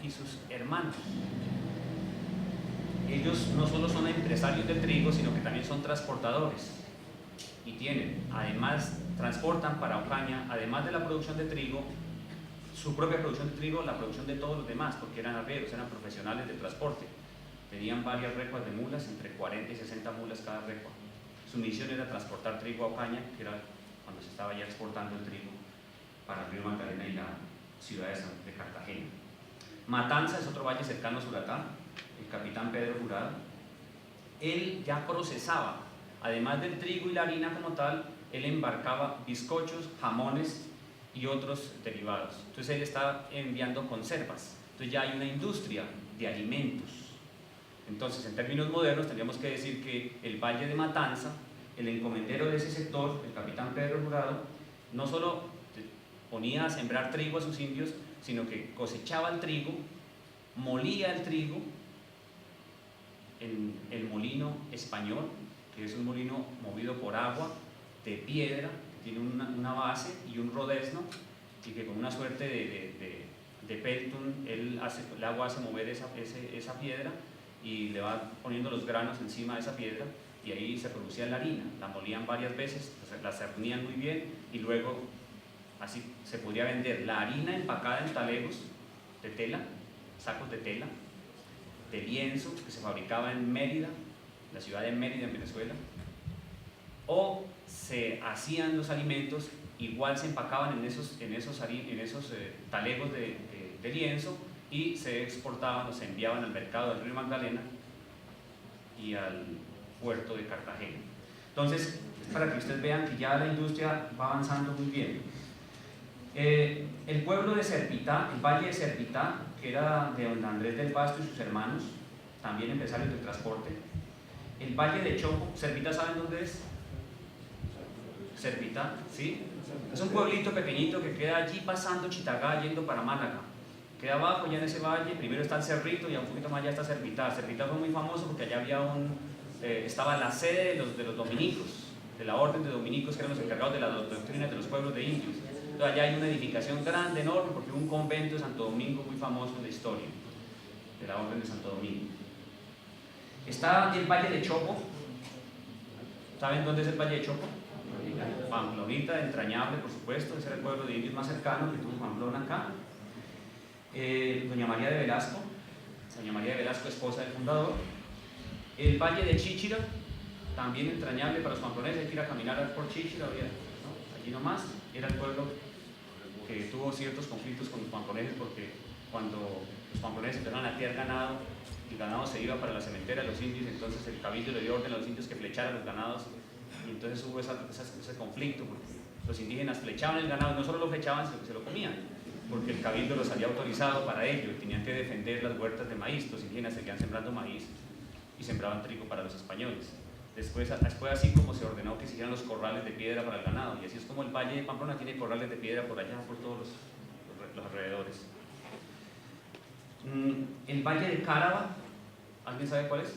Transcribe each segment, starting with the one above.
y sus hermanos. Ellos no solo son empresarios del trigo, sino que también son transportadores. Y tienen, además, transportan para Ocaña, además de la producción de trigo, su propia producción de trigo, la producción de todos los demás, porque eran arrieros, eran profesionales de transporte. Tenían varias recuas de mulas, entre 40 y 60 mulas cada recua. Su misión era transportar trigo a Ocaña, que era cuando se estaba ya exportando el trigo para el río Magdalena y la ciudad de Cartagena. Matanza es otro valle cercano a Suratá. El capitán Pedro Jurado, él ya procesaba, además del trigo y la harina como tal, él embarcaba bizcochos, jamones y otros derivados. Entonces él estaba enviando conservas. Entonces ya hay una industria de alimentos. Entonces, en términos modernos, tendríamos que decir que el Valle de Matanza, el encomendero de ese sector, el capitán Pedro Jurado, no solo ponía a sembrar trigo a sus indios, sino que cosechaba el trigo, molía el trigo en el molino español, que es un molino movido por agua, de piedra, que tiene una base y un rodezno, y que con una suerte de peltun, el agua hace mover esa piedra y le va poniendo los granos encima de esa piedra, y ahí se producía la harina. La molían varias veces, la cernían muy bien, y luego así se podría vender la harina empacada en talegos de tela, sacos de tela, de lienzo, que se fabricaba en Mérida, la ciudad de Mérida en Venezuela, o se hacían los alimentos, igual se empacaban en esos talegos de lienzo, y se exportaban o se enviaban al mercado del río Magdalena y al puerto de Cartagena. Entonces, es para que ustedes vean que ya la industria va avanzando muy bien. El pueblo de Serpitá, el valle de Serpitá, que era de don Andrés del Pasto y sus hermanos, también empresarios del transporte. El valle de Choco, Serpitá, ¿saben dónde es? Serpitá, ¿sí? Es un pueblito pequeñito que queda allí pasando Chitagá, yendo para Málaga. Queda abajo, ya en ese valle, primero está el Cerrito y un poquito más allá está Serpitá. Serpitá fue muy famoso porque allá había estaba la sede de los dominicos, de la orden de dominicos, que eran los encargados de las doctrinas de los pueblos de indios. Entonces allá hay una edificación grande, enorme, porque hubo un convento de Santo Domingo muy famoso en la historia, de la orden de Santo Domingo. Está el Valle de Chopo. ¿Saben dónde es el Valle de Chopo? Pamplonita, entrañable, por supuesto, ese era el pueblo de indios más cercano que tuvo Pamplona acá. Doña María de Velasco, esposa del fundador. El Valle de Chíchira, también entrañable para los pamploneses, hay que ir a caminar por Chíchira, ¿no? Allí nomás, era el pueblo que tuvo ciertos conflictos con los pamploneses, porque cuando los pamploneses empezaron a criar ganado, el ganado se iba para la cementera de los indios, entonces el cabildo le dio orden a los indios que flecharan los ganados, y entonces hubo ese conflicto, porque los indígenas flechaban el ganado, no solo lo flechaban, sino que se lo comían, porque el cabildo los había autorizado para ello, y tenían que defender las huertas de maíz. Los indígenas seguían sembrando maíz y sembraban trigo para los españoles. Después fue así como se ordenó que se hicieran los corrales de piedra para el ganado, y así es como el Valle de Pamplona tiene corrales de piedra por allá, por todos los alrededores. El Valle de Cáraba, ¿alguien sabe cuál es?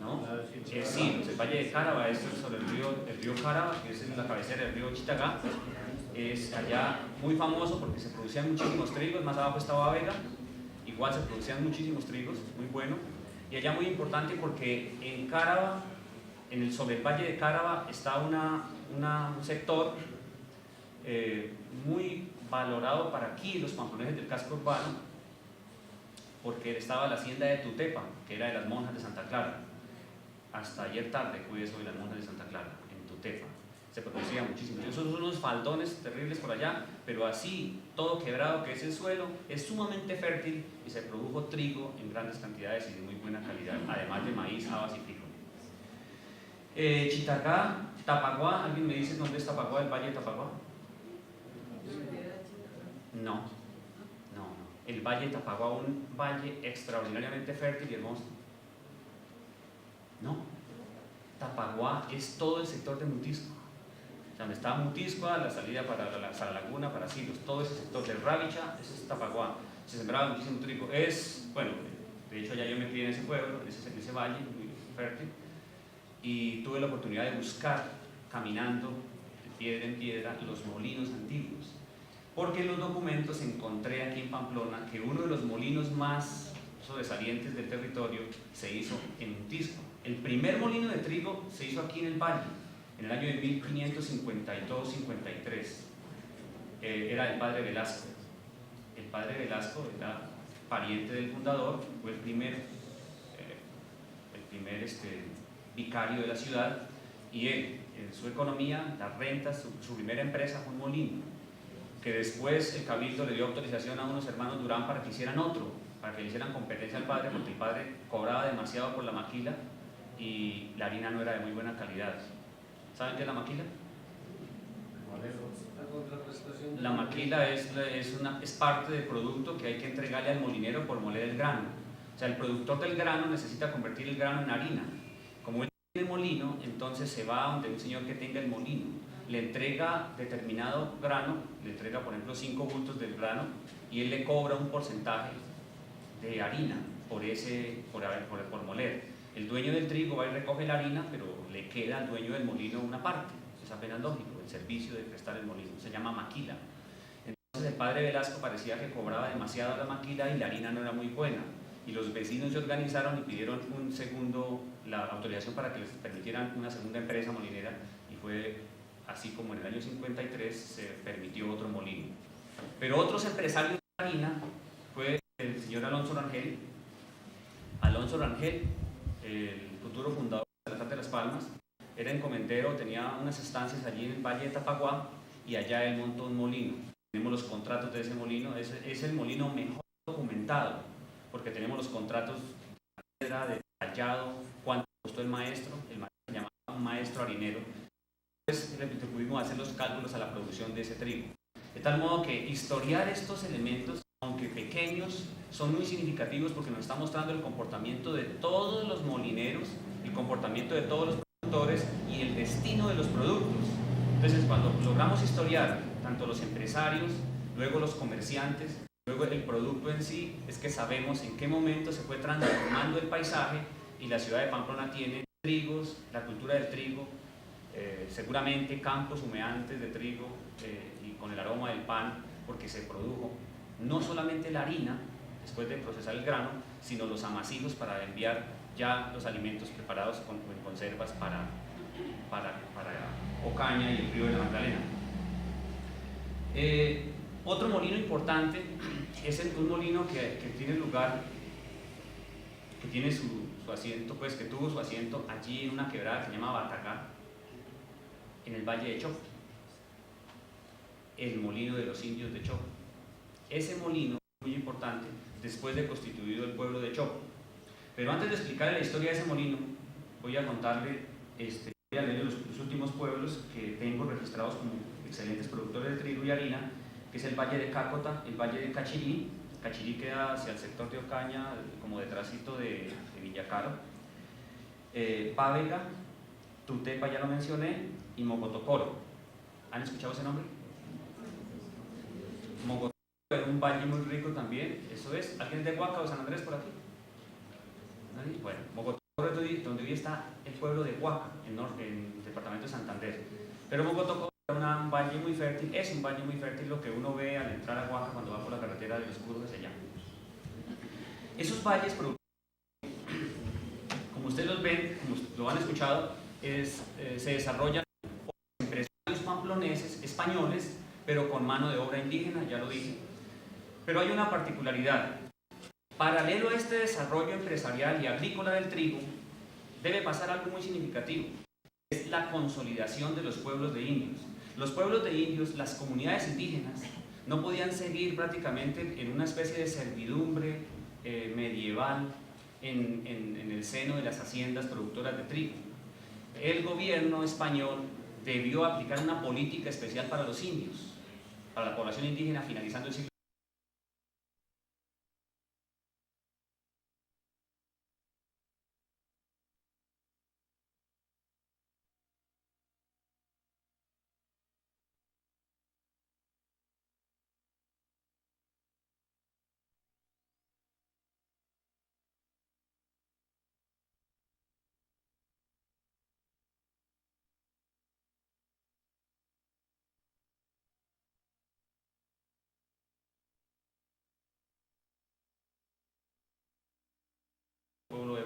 ¿No? Sí, el Valle de Cáraba es sobre el río Cáraba, que es la cabecera del río Chitagá. Es allá muy famoso porque se producían muchísimos trigos. Más abajo estaba Vega, igual se producían muchísimos trigos, muy bueno. Y allá muy importante porque en Cáraba, sobre el Valle de Cáraba, está un sector muy valorado para aquí, los pamploneses del casco urbano, porque estaba la hacienda de Tutepa, que era de las monjas de Santa Clara. Hasta ayer tarde fui eso de las monjas de Santa Clara, en Tutepa. Se producía muchísimo. Esos son unos faldones terribles por allá, pero así, todo quebrado que es el suelo, es sumamente fértil y se produjo trigo en grandes cantidades y de muy buena calidad, además de maíz, habas y frijol. Chitagá, Tapaguá, ¿alguien me dice dónde es Tapaguá, el Valle de Tapaguá? No. El Valle de Tapaguá, un valle extraordinariamente fértil y hermoso. No. Tapaguá es todo el sector de Mutisco. Donde está Mutiscoa, la salida para la laguna, para Silos, todo ese sector del Rabicha, ese es Tapaguá. Se sembraba muchísimo trigo. Bueno, de hecho ya yo me crié en ese pueblo, en ese valle muy fértil, y tuve la oportunidad de buscar, caminando de piedra en piedra, los molinos antiguos. porque en los documentos encontré aquí en Pamplona que uno de los molinos más sobresalientes del territorio se hizo en Untisco. El primer molino de trigo se hizo aquí en el valle, en el año de 1552-53. Era el padre Velasco. El padre Velasco era pariente del fundador, fue el primer vicario de la ciudad, y él, en su economía, las rentas, su primera empresa fue un molino, que después el cabildo le dio autorización a unos hermanos Durán para que hicieran otro, para que le hicieran competencia al padre, porque el padre cobraba demasiado por la maquila y la harina no era de muy buena calidad. ¿Saben qué es la maquila? La maquila es parte del producto que hay que entregarle al molinero por moler el grano. O sea, el productor del grano necesita convertir el grano en harina. Como él tiene molino, entonces se va donde un señor que tenga el molino, le entrega determinado grano, le entrega por ejemplo 5 bultos del grano, y él le cobra un porcentaje de harina por moler. El dueño del trigo va y recoge la harina, pero le queda al dueño del molino una parte. Es apenas lógico, el servicio de prestar el molino se llama maquila. Entonces el padre Velasco parecía que cobraba demasiado la maquila y la harina no era muy buena, y los vecinos se organizaron y pidieron la autorización para que les permitieran una segunda empresa molinera, y fue así como en el año 53 se permitió otro molino. Pero otros empresarios de harina fue el señor Alonso Rangel. Alonso Rangel, el futuro fundador de la Salazar de las Palmas, era encomendero, tenía unas estancias allí en el Valle de Tapaguá, y allá él montó un molino. Tenemos los contratos de ese molino, es el molino mejor documentado, porque tenemos los contratos de detallado, cuánto costó el maestro se llamaba un maestro harinero. Después pudimos hacer los cálculos a la producción de ese trigo. De tal modo que historiar estos elementos, aunque pequeños, son muy significativos, porque nos está mostrando el comportamiento de todos los molineros, el comportamiento de todos los productores y el destino de los productos. Entonces, cuando logramos historiar tanto los empresarios, luego los comerciantes, luego el producto en sí, es que sabemos en qué momento se fue transformando el paisaje, y la ciudad de Pamplona tiene trigos, la cultura del trigo, seguramente campos humeantes de trigo, y con el aroma del pan, porque se produjo no solamente la harina después de procesar el grano, sino los amasijos para enviar ya los alimentos preparados en conservas para Ocaña y el río de la Magdalena. Otro molino importante es un molino que tiene lugar, que tiene su asiento, pues que tuvo su asiento allí en una quebrada que se llama Batacá, en el Valle de Chocó, el molino de los indios de Chocó. Ese molino es muy importante después de constituido el pueblo de Chocó. Pero antes de explicarle la historia de ese molino, voy a contarle, voy a leer los últimos pueblos que tengo registrados como excelentes productores de trigo y harina, que es el Valle de Cácota, el Valle de Cachirí. Cachirí queda hacia el sector de Ocaña, como detrásito de Villacaro. Pávega, Tutepa ya lo mencioné, y Mogotocoro. ¿Han escuchado ese nombre? Mogotocoro es un valle muy rico también, eso es. ¿Alguien de Huaca o San Andrés por aquí? ¿Nadie? Bueno, Mogotocoro es donde hoy está el pueblo de Huaca, en el departamento de Santander. Pero Mogotocoro es un valle muy fértil, lo que uno ve al entrar a Huaca cuando va por la carretera de los Curros hacia allá. Esos valles, como ustedes los ven, como lo han escuchado, se desarrollan empresarios pamploneses, españoles, pero con mano de obra indígena, ya lo dije. Pero hay una particularidad. Paralelo a este desarrollo empresarial y agrícola del trigo, debe pasar algo muy significativo. Es la consolidación de los pueblos de indios. Los pueblos de indios, las comunidades indígenas, no podían seguir prácticamente en una especie de servidumbre medieval en el seno de las haciendas productoras de trigo. El gobierno español debió aplicar una política especial para los indios, para la población indígena, finalizando el siglo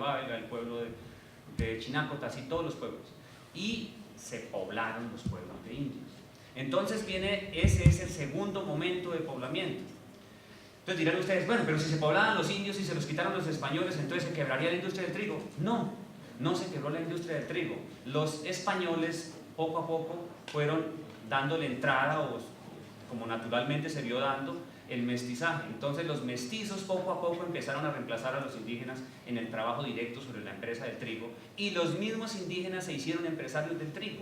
Bávega, el pueblo de Chinácotas y todos los pueblos. Y se poblaron los pueblos de indios. Entonces ese es el segundo momento de poblamiento. Entonces dirán ustedes, bueno, pero si se poblaban los indios y se los quitaron los españoles, entonces se quebraría la industria del trigo. No, no se quebró la industria del trigo. Los españoles poco a poco fueron dándole entrada, o como naturalmente se vio dando, el mestizaje. Entonces los mestizos poco a poco empezaron a reemplazar a los indígenas en el trabajo directo sobre la empresa del trigo, y los mismos indígenas se hicieron empresarios del trigo.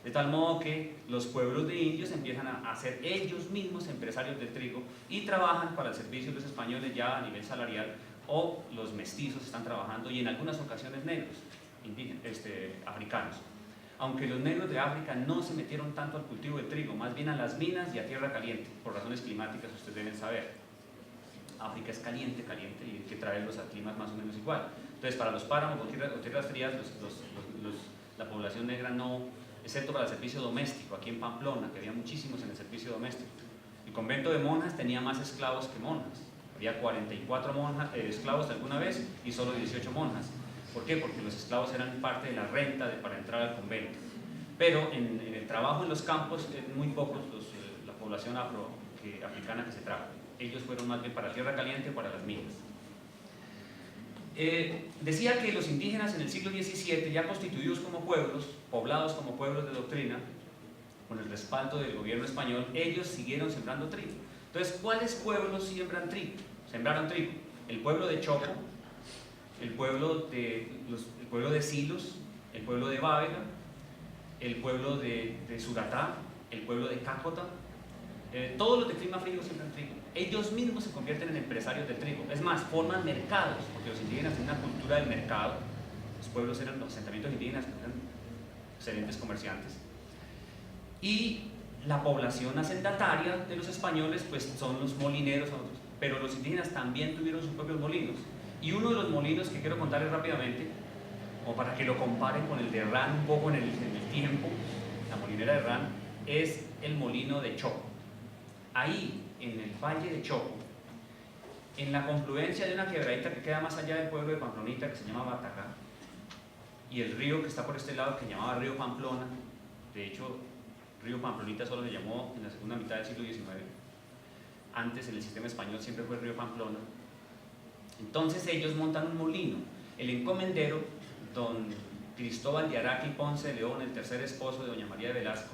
De tal modo que los pueblos de indios empiezan a ser ellos mismos empresarios del trigo y trabajan para el servicio de los españoles ya a nivel salarial, o los mestizos están trabajando, y en algunas ocasiones negros, africanos. Aunque los negros de África no se metieron tanto al cultivo del trigo, más bien a las minas y a tierra caliente, por razones climáticas, ustedes deben saber. África es caliente, caliente, y hay que traerlos a climas más o menos igual. Entonces, para los páramos o tierras frías, la población negra no, excepto para el servicio doméstico, aquí en Pamplona, que había muchísimos en el servicio doméstico. El convento de monjas tenía más esclavos que monjas. Había 44 esclavos alguna vez y solo 18 monjas. ¿Por qué? Porque los esclavos eran parte de la renta para entrar al convento. Pero en el trabajo en los campos, muy pocos la población africana que se trajo. Ellos fueron más bien para tierra caliente o para las minas. Decía que los indígenas en el siglo XVII, ya constituidos como pueblos, poblados como pueblos de doctrina, con el respaldo del gobierno español, ellos siguieron sembrando trigo. Entonces, ¿cuáles pueblos siembran trigo? Sembraron trigo. El pueblo de Choco, el pueblo de Silos, el pueblo de Bávega, el pueblo de Suratá, el pueblo de Cácota, todos los de clima frío siembran trigo. Ellos mismos se convierten en empresarios del trigo. Es más, forman mercados, porque los indígenas tienen una cultura del mercado. Los pueblos eran, los asentamientos indígenas eran excelentes comerciantes. Y la población hacendataria de los españoles pues son los molineros, pero los indígenas también tuvieron sus propios molinos. Y uno de los molinos que quiero contarles rápidamente, o para que lo comparen con el de Herrán un poco en el tiempo, la molinera de Herrán, es el molino de Choco. Ahí, en el valle de Choco, en la confluencia de una quebradita que queda más allá del pueblo de Pamplonita, que se llama Batacá, y el río que está por este lado, que se llamaba Río Pamplona. De hecho, Río Pamplonita solo se llamó en la segunda mitad del siglo XIX. Antes, en el sistema español, siempre fue Río Pamplona. Entonces ellos montan un molino. El encomendero, don Cristóbal de Araque y Ponce de León, el tercer esposo de doña María de Velasco,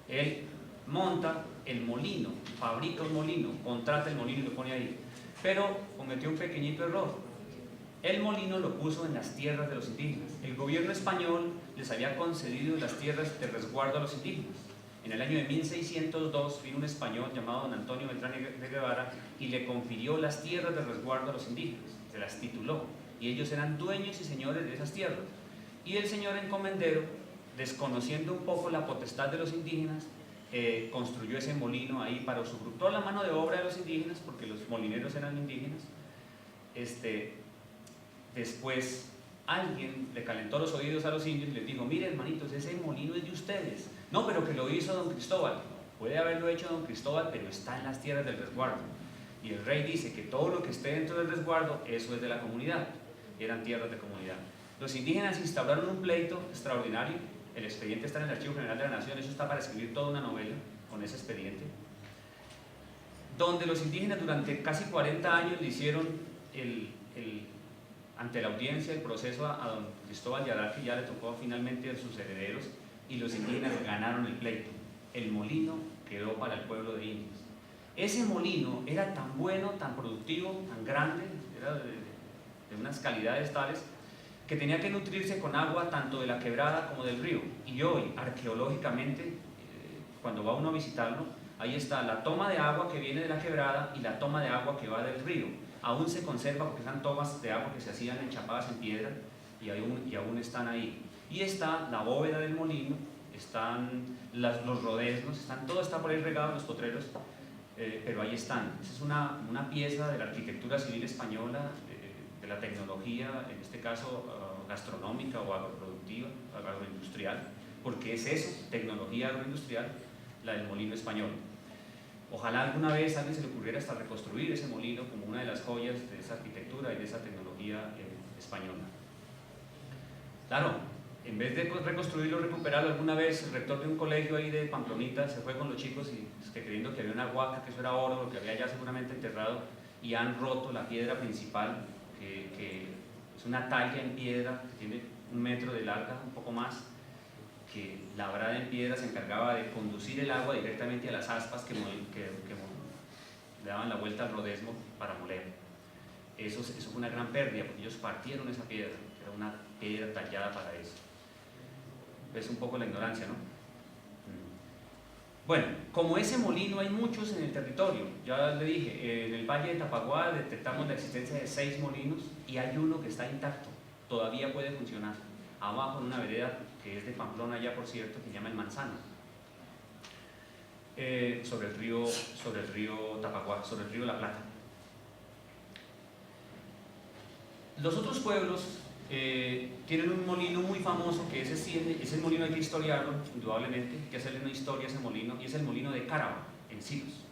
él monta el molino, fabrica un molino, contrata el molino y lo pone ahí. Pero cometió un pequeñito error. El molino lo puso en las tierras de los indígenas. El gobierno español les había concedido las tierras de resguardo a los indígenas. En el año de 1602 vino un español llamado don Antonio Beltrán de Guevara y le confirió las tierras de resguardo a los indígenas, se las tituló, y ellos eran dueños y señores de esas tierras. Y el señor encomendero, desconociendo un poco la potestad de los indígenas, construyó ese molino ahí para usufructuar la mano de obra de los indígenas, porque los molineros eran indígenas. Después alguien le calentó los oídos a los indios y les dijo: miren, hermanitos, ese molino es de ustedes. No, pero que lo hizo don Cristóbal. Puede haberlo hecho don Cristóbal, pero está en las tierras del resguardo. Y el rey dice que todo lo que esté dentro del resguardo, eso es de la comunidad. Eran tierras de comunidad. Los indígenas instauraron un pleito extraordinario. El expediente está en el Archivo General de la Nación, eso está para escribir toda una novela con ese expediente, donde los indígenas durante casi 40 años le hicieron ante la audiencia el proceso a don Cristóbal de Araque, ya le tocó finalmente a sus herederos, y los indígenas ganaron el pleito. El molino quedó para el pueblo de indios. Ese molino era tan bueno, tan productivo, tan grande, era de unas calidades tales, que tenía que nutrirse con agua tanto de la quebrada como del río. Y hoy, arqueológicamente, cuando va uno a visitarlo, ahí está la toma de agua que viene de la quebrada y la toma de agua que va del río. Aún se conserva porque eran tomas de agua que se hacían enchapadas en piedra y aún están ahí. Y está la bóveda del molino, están los rodeznos, todo está por ahí regado en los potreros, pero ahí están. Esa es una pieza de la arquitectura civil española, de la tecnología, en este caso gastronómica o agroproductiva, agroindustrial, porque es eso, tecnología agroindustrial, la del molino español. Ojalá alguna vez a alguien se le ocurriera hasta reconstruir ese molino como una de las joyas de esa arquitectura y de esa tecnología española. Claro, en vez de reconstruirlo, recuperarlo, alguna vez el rector de un colegio ahí de Pamplonita se fue con los chicos y creyendo que había una huaca, que eso era oro, lo que había ya seguramente enterrado, y han roto la piedra principal, que es una talla en piedra, que tiene 1 metro de larga, un poco más, que labrada en piedra se encargaba de conducir el agua directamente a las aspas que le daban la vuelta al rodezmo para moler. Eso fue una gran pérdida, porque ellos partieron esa piedra, era una piedra tallada para eso. Es un poco la ignorancia, ¿no? Bueno, como ese molino hay muchos en el territorio. Ya le dije, en el Valle de Tapaguá detectamos la existencia de 6 molinos y hay uno que está intacto, todavía puede funcionar, abajo en una vereda que es de Pamplona ya, por cierto, que se llama El Manzano, sobre el río Tapaguá, sobre el río La Plata. Los otros pueblos tienen un molino muy famoso, que ese molino hay que historiarlo, indudablemente, hay que hacerle una historia a ese molino, y es el molino de Cáraba, en Silos.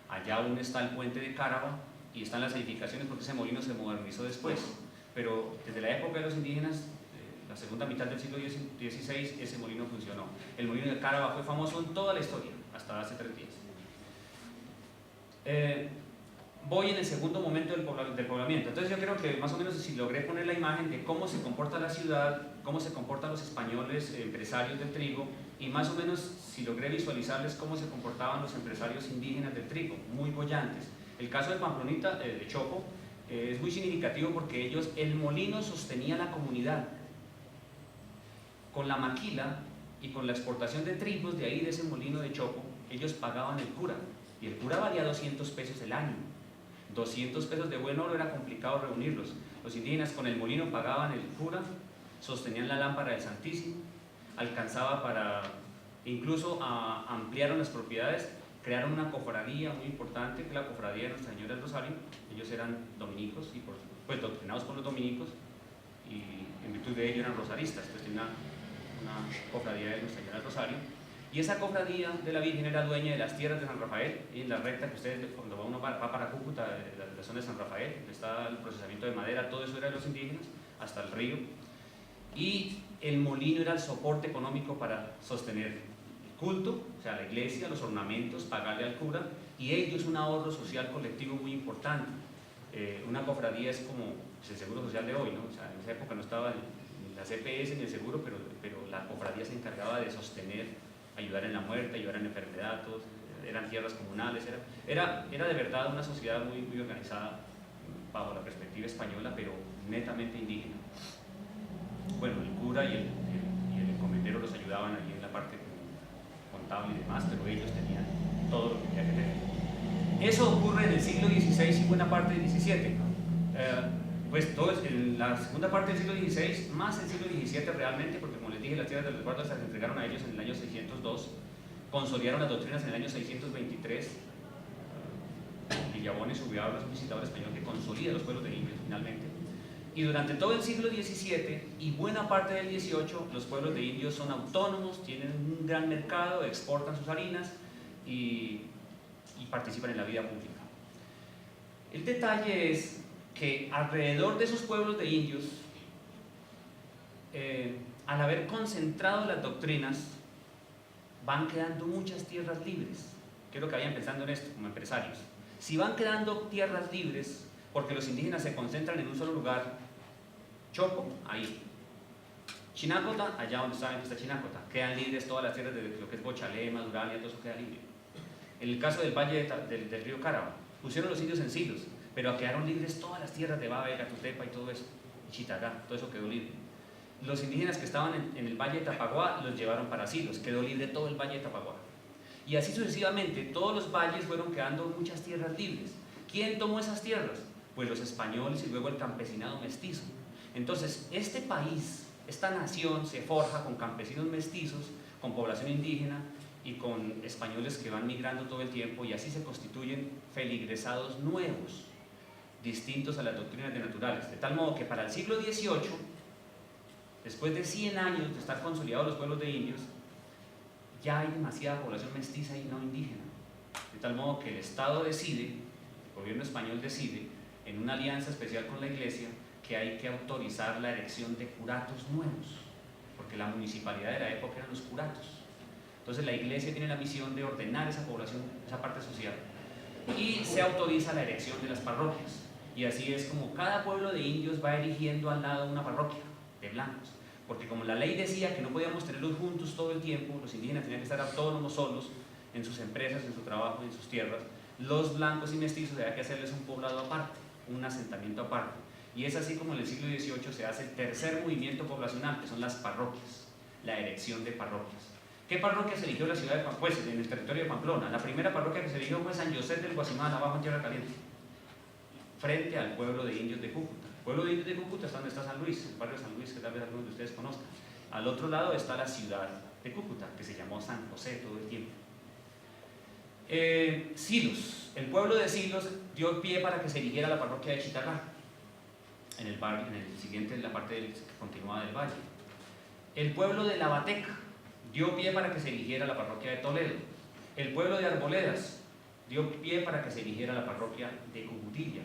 Allá aún está el puente de Cáraba y están las edificaciones, porque ese molino se modernizó después, pero desde la época de los indígenas, la segunda mitad del siglo XVI, ese molino funcionó. El molino de Cáraba fue famoso en toda la historia, hasta hace 3 días. Voy en el segundo momento del poblamiento. Entonces yo creo que más o menos si logré poner la imagen de cómo se comporta la ciudad, cómo se comportan los españoles empresarios del trigo, y más o menos si logré visualizarles cómo se comportaban los empresarios indígenas del trigo, muy bollantes. El caso de Pamplonita, de Chopo, es muy significativo porque el molino sostenía la comunidad. Con la maquila y con la exportación de trigos de ahí, de ese molino de Chopo, ellos pagaban el cura, y el cura valía 200 pesos el año. 200 pesos de buen oro era complicado reunirlos. Los indígenas con el molino pagaban el cura, sostenían la lámpara del Santísimo, alcanzaba para, incluso ampliaron las propiedades, crearon una cofradía muy importante, que es la cofradía de Nuestra Señora del Rosario. Ellos eran dominicos, y pues doctrinados por los dominicos, y en virtud de ello eran rosaristas, pues tenía una cofradía de Nuestra Señora del Rosario. Y esa cofradía de la Virgen era dueña de las tierras de San Rafael, y en la recta que ustedes, cuando uno va para Cúcuta, la zona de San Rafael, donde está el procesamiento de madera, todo eso era de los indígenas, hasta el río. Y el molino era el soporte económico para sostener el culto, o sea, la iglesia, los ornamentos, pagarle al cura, y ellos un ahorro social colectivo muy importante. Una cofradía es como el seguro social de hoy, ¿no? O sea, en esa época no estaba ni la CPS ni el seguro, pero la cofradía se encargaba de sostener, ayudar en la muerte, ayudar en la enfermedad, todos, eran tierras comunales, era de verdad una sociedad muy, muy organizada bajo la perspectiva española, pero netamente indígena. Bueno, el cura y el encomendero los ayudaban allí en la parte contable y demás, pero ellos tenían todo lo que tenían que tener. Eso ocurre en el siglo XVI y buena parte del XVII. Pues todo en la segunda parte del siglo XVI, más el siglo XVII realmente, porque como les dije, las tierras de los guardas se las entregaron a ellos en el año 602, consolidaron las doctrinas en el año 623, Villabón y Subiaur es un visitador español que consolida los pueblos de indios finalmente, y durante todo el siglo XVII y buena parte del XVIII, los pueblos de indios son autónomos, tienen un gran mercado, exportan sus harinas y participan en la vida pública. El detalle es que alrededor de esos pueblos de indios, al haber concentrado las doctrinas, van quedando muchas tierras libres. Quiero que vayan pensando en esto como empresarios. Si van quedando tierras libres, porque los indígenas se concentran en un solo lugar, Chopo, ahí. Chinacota, allá donde está Chinacota, quedan libres todas las tierras de lo que es Bochalema, Durania, todo eso queda libre. En el caso del valle del río Cáraba, pusieron los indios en silos, pero quedaron libres todas las tierras de Baba, Gatutepa y todo eso, y Chitagá, todo eso quedó libre. Los indígenas que estaban en el Valle de Tapaguá los llevaron para Silos, quedó libre todo el Valle de Tapaguá. Y así sucesivamente, todos los valles fueron quedando muchas tierras libres. ¿Quién tomó esas tierras? Pues los españoles y luego el campesinado mestizo. Entonces, este país, esta nación se forja con campesinos mestizos, con población indígena y con españoles que van migrando todo el tiempo, y así se constituyen feligresados nuevos, distintos a las doctrinas de naturales. De tal modo que para el siglo XVIII, después de 100 años de estar consolidados los pueblos de indios, ya hay demasiada población mestiza y no indígena. De tal modo que el Estado decide, el gobierno español decide, en una alianza especial con la Iglesia, que hay que autorizar la erección de curatos nuevos, porque la municipalidad de la época eran los curatos. Entonces la iglesia tiene la misión de ordenar esa población, esa parte social, y se autoriza la erección de las parroquias. Y así es como cada pueblo de indios va erigiendo al lado una parroquia de blancos, porque como la ley decía que no podíamos tenerlos juntos todo el tiempo, los indígenas tenían que estar autónomos solos en sus empresas, en su trabajo, en sus tierras, los blancos y mestizos había que hacerles un poblado aparte, un asentamiento aparte. Y es así como en el siglo XVIII se hace el tercer movimiento poblacional, que son las parroquias, la erección de parroquias. ¿Qué parroquia se eligió en la ciudad de Pamplona? Pues en el territorio de Pamplona. La primera parroquia que se eligió fue San José del Guasimán, abajo en Tierra Caliente, frente al pueblo de indios de Cúcuta. El pueblo de indios de Cúcuta es donde está San Luis, el barrio de San Luis, que tal vez algunos de ustedes conozcan. Al otro lado está la ciudad de Cúcuta, que se llamó San José todo el tiempo. Silos. El pueblo de Silos dio pie para que se eligiera la parroquia de Chitagá, en el barrio, en el siguiente, en la parte que continuaba del valle. El pueblo de Lavateca dio pie para que se eligiera la parroquia de Toledo. El pueblo de Arboledas dio pie para que se eligiera la parroquia de Cujutilla.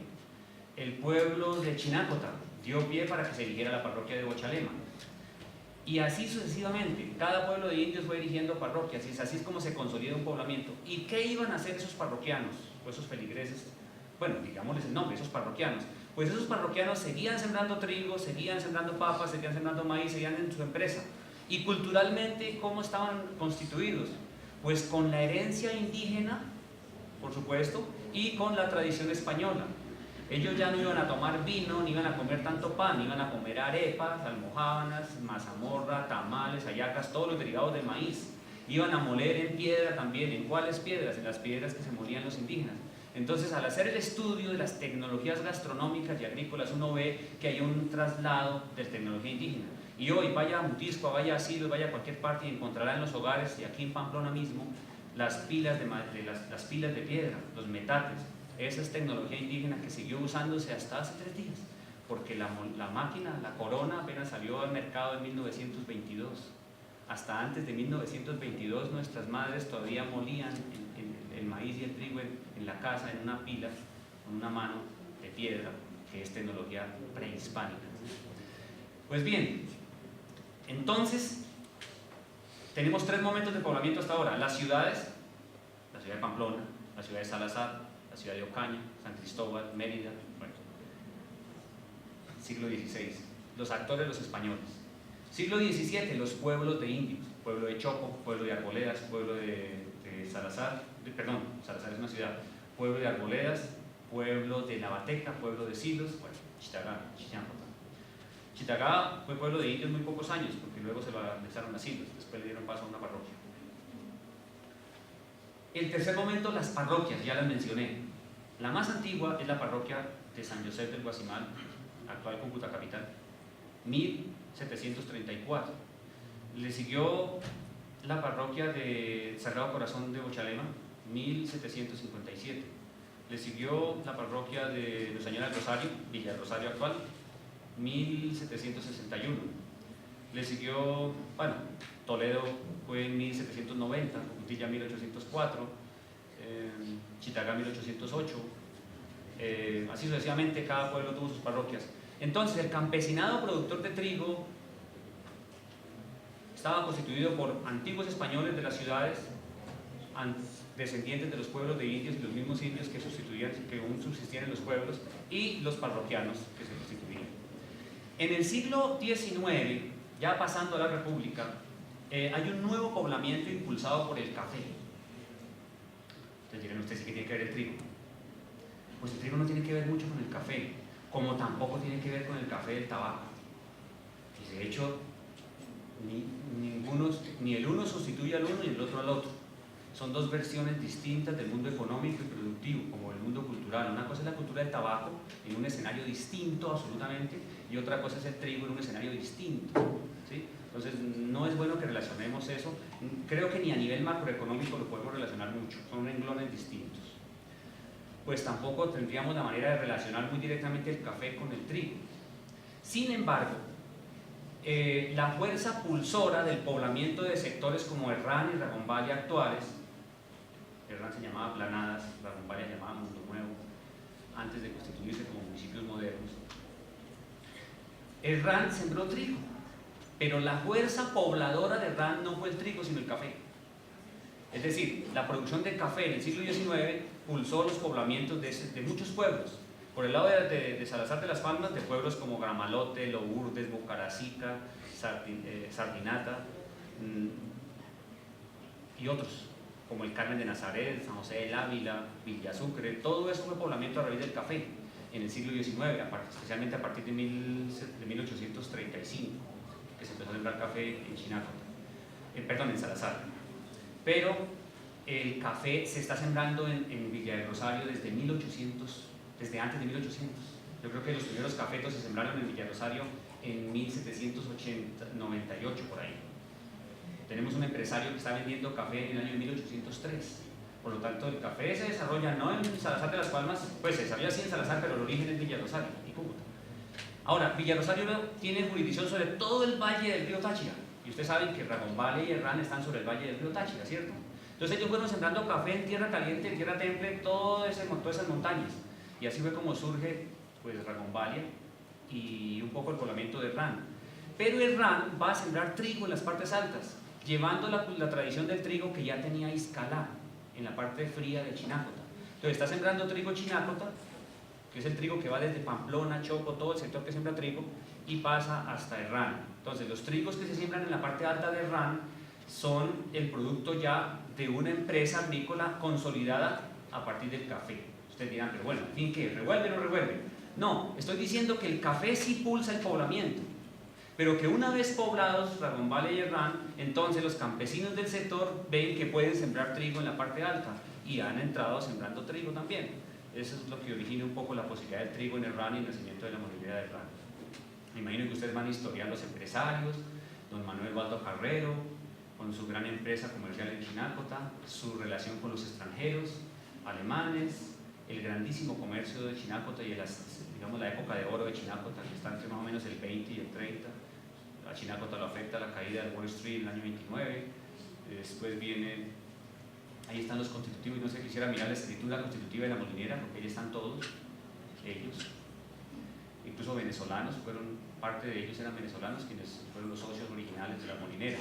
El pueblo de Chinácota dio pie para que se eligiera la parroquia de Bochalema. Y así sucesivamente, cada pueblo de indios fue erigiendo parroquias, y así es como se consolida un poblamiento. ¿Y qué iban a hacer esos parroquianos, o esos feligreses? Bueno, digámosles el nombre, esos parroquianos. Pues esos parroquianos seguían sembrando trigo, seguían sembrando papas, seguían sembrando maíz, seguían en su empresa. Y culturalmente, ¿cómo estaban constituidos? Pues con la herencia indígena, por supuesto, y con la tradición española. Ellos ya no iban a tomar vino, ni iban a comer tanto pan, iban a comer arepas, almojábanas, mazamorra, tamales, hallacas, todos los derivados del maíz. Iban a moler en piedra también. ¿En cuáles piedras? En las piedras que se molían los indígenas. Entonces, al hacer el estudio de las tecnologías gastronómicas y agrícolas, uno ve que hay un traslado de tecnología indígena. Y hoy vaya a Mutisco, vaya a Silos, vaya a cualquier parte y encontrará en los hogares, y aquí en Pamplona mismo, las pilas las pilas de piedra, los metates. Esa es tecnología indígena que siguió usándose hasta hace 3 días, porque la máquina, la corona, apenas salió al mercado en 1922. Hasta antes de 1922 nuestras madres todavía molían el maíz y el trigo en la casa, en una pila, con una mano de piedra, que es tecnología prehispánica. Pues bien, entonces tenemos 3 momentos de poblamiento hasta ahora: las ciudades, la ciudad de Pamplona, la ciudad de Salazar, la ciudad de Ocaña, San Cristóbal, Mérida, bueno, siglo XVI. Los actores, los españoles. Siglo XVII, los pueblos de indios: pueblo de Choco, pueblo de Arboledas, pueblo de Salazar, perdón, Salazar es una ciudad, pueblo de Arboledas, pueblo de Lavateca, pueblo de Silos, bueno, Chitagá, Chinácota. Chitagá fue pueblo de indios muy pocos años, porque luego se lo anexaron a Silos, después le dieron paso a una parroquia. El tercer momento, las parroquias, ya las mencioné. La más antigua es la parroquia de San José del Guasimán, actual Cúcuta capital, 1734. Le siguió la parroquia de Sagrado Corazón de Bochalema, 1757. Le siguió la parroquia de Nuestra Señora del Rosario, Villa del Rosario actual, 1761. Le siguió, bueno, Toledo fue en 1790, Cúcuta 1804, Chitagá 1808, así sucesivamente. Cada pueblo tuvo sus parroquias. Entonces el campesinado productor de trigo estaba constituido por antiguos españoles de las ciudades, descendientes de los pueblos de indios y los mismos indios que aún subsistían en los pueblos, y los parroquianos que se constituían. En el siglo XIX, ya pasando a la República, hay un nuevo poblamiento impulsado por el café. Entonces dirán ustedes, ¿qué tiene que ver el trigo? Pues el trigo no tiene que ver mucho con el café, como tampoco tiene que ver con el café del tabaco. Y de hecho, ni el uno sustituye al uno y el otro al otro. Son 2 versiones distintas del mundo económico y productivo, como el mundo cultural. Una cosa es la cultura del tabaco en un escenario distinto absolutamente, y otra cosa es el trigo en un escenario distinto, ¿sí? Entonces no es bueno que relacionemos eso. Creo que ni a nivel macroeconómico lo podemos relacionar mucho, son renglones distintos. Pues tampoco tendríamos la manera de relacionar muy directamente el café con el trigo. Sin embargo, la fuerza pulsora del poblamiento de sectores como Herrán y Ragombalia actuales, Herrán se llamaba Planadas, Ragombalia se llamaba Mundo Nuevo, antes de constituirse como municipios modernos, Herrán sembró trigo, pero la fuerza pobladora de Herrán no fue el trigo, sino el café. Es decir, la producción de café en el siglo XIX pulsó los poblamientos de muchos pueblos. Por el lado de Salazar de las Palmas, de pueblos como Gramalote, Lourdes, Bucaracica, Sardinata y otros, como el Carmen de Nazaret, San José del Ávila, Villa Sucre. Todo eso fue poblamiento a raíz del café en el siglo XIX, especialmente a partir de 1835, que se empezó a sembrar café en Chinácota, en Salazar. Pero el café se está sembrando en Villa del Rosario desde antes de 1800. Yo creo que los primeros cafetos se sembraron en Villa del Rosario en 1798, por ahí. Tenemos un empresario que está vendiendo café en el año 1803. Por lo tanto, el café se desarrolla no en Salazar de las Palmas, pues se desarrolla así en Salazar, pero el origen es Villa Rosario y Cúcuta. Ahora, Villa Rosario tiene jurisdicción sobre todo el valle del río Táchira. Y ustedes saben que Ragombale y Herrán están sobre el valle del río Táchira, ¿cierto? Entonces ellos fueron sembrando café en tierra caliente, en tierra temple, todas esas montañas. Y así fue como surge pues Ragombalia y un poco el poblamiento de Herrán. Pero Herrán va a sembrar trigo en las partes altas, llevando la tradición del trigo que ya tenía Izcalá, en la parte fría de Chinácota. Entonces está sembrando trigo Chinácota, que es el trigo que va desde Pamplona, Choco, todo el sector que siembra trigo, y pasa hasta Herrán. Entonces los trigos que se siembran en la parte alta de Herrán son el producto ya de una empresa agrícola consolidada a partir del café. Ustedes dirán, pero bueno, ¿en qué? ¿Revuelven o no revuelven? No, estoy diciendo que el café sí pulsa el poblamiento, pero que una vez poblados Ragombale y Herrán, entonces los campesinos del sector ven que pueden sembrar trigo en la parte alta y han entrado sembrando trigo también. Eso es lo que origina un poco la posibilidad del trigo en Herrán y el nacimiento de la movilidad de Herrán. Me imagino que ustedes van a historiar los empresarios, don Manuel Baldo Carrero, con su gran empresa comercial en Chinácota, su relación con los extranjeros, alemanes, el grandísimo comercio de Chinácota y digamos, la época de oro de Chinácota, que está entre más o menos el 20 y el 30. A Chinácota lo afecta la caída del Wall Street en el año 29. Después viene, ahí están los constitutivos, no sé, quisiera mirar la escritura constitutiva de la molinera, porque ahí están todos ellos. Incluso venezolanos, parte de ellos eran venezolanos, quienes fueron los socios originales de la molinera.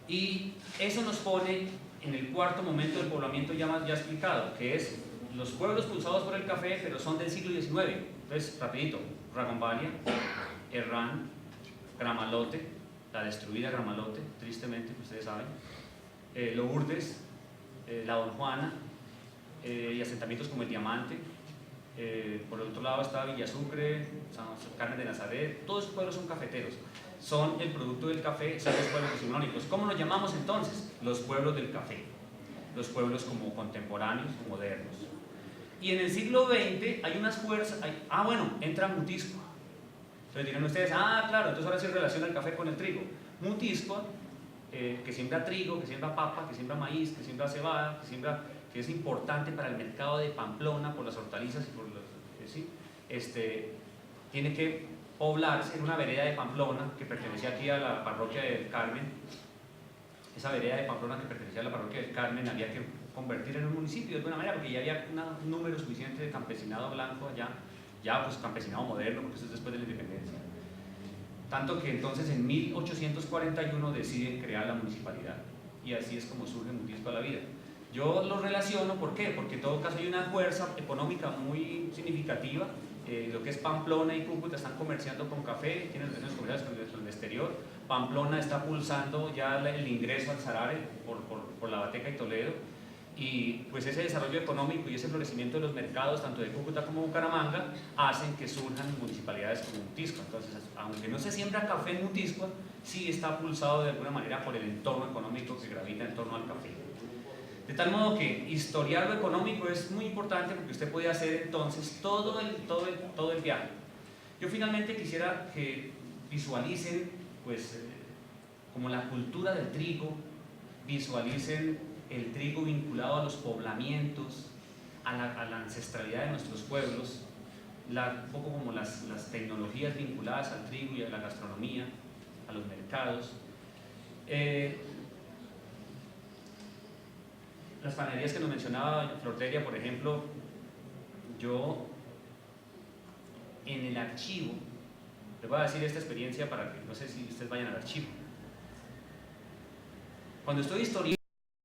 Y eso nos pone en el cuarto momento del poblamiento ya explicado, que es los pueblos pulsados por el café, pero son del siglo XIX. Entonces, rapidito, Ragombalia, Herrán, Gramalote, la destruida Gramalote, tristemente, que ustedes saben, Lourdes, la Don Juana, y asentamientos como el Diamante. Por el otro lado está Villa Sucre, San Carmen de Nazaret. Todos esos pueblos son cafeteros, son el producto del café, son los pueblos decimonónicos. ¿Cómo los llamamos entonces? Los pueblos del café, los pueblos como contemporáneos o modernos. Y en el siglo XX hay unas fuerzas, entra Mutisco. Entonces dirán ustedes, claro, entonces ahora sí relaciona el café con el trigo. Mutisco, que siembra trigo, que siembra papa, que siembra maíz, que siembra cebada, que es importante para el mercado de Pamplona por las hortalizas y por los, tiene que poblarse en una vereda de Pamplona que pertenecía aquí a la parroquia del Carmen. Esa vereda de Pamplona que pertenecía a la parroquia del Carmen había que convertir en un municipio de alguna manera, porque ya había un número suficiente de campesinado blanco allá, ya pues campesinado moderno, porque eso es después de la independencia. Tanto que entonces en 1841 deciden crear la municipalidad, y así es como surge Mutisco a la vida. Yo lo relaciono, ¿por qué? Porque en todo caso hay una fuerza económica muy significativa. Lo que es Pamplona y Cúcuta están comerciando con café, tienen relaciones comerciales con el exterior. Pamplona está pulsando ya el ingreso al Sarare por la Bateca y Toledo, y pues ese desarrollo económico y ese florecimiento de los mercados, tanto de Cúcuta como Bucaramanga, hacen que surjan municipalidades como Mutisco. Entonces, aunque no se siembra café en Mutisco, sí está pulsado de alguna manera por el entorno económico que gravita en torno al café. De tal modo que historiar lo económico es muy importante, porque usted puede hacer entonces todo el viaje. Yo finalmente quisiera que visualicen pues como la cultura del trigo, visualicen el trigo vinculado a los poblamientos, a la ancestralidad de nuestros pueblos, un poco como las tecnologías vinculadas al trigo y a la gastronomía, a los mercados. Las panaderías que nos mencionaba Flordelia, por ejemplo, yo en el archivo Les voy a decir esta experiencia para que no sé si ustedes vayan al archivo. Cuando estoy historiando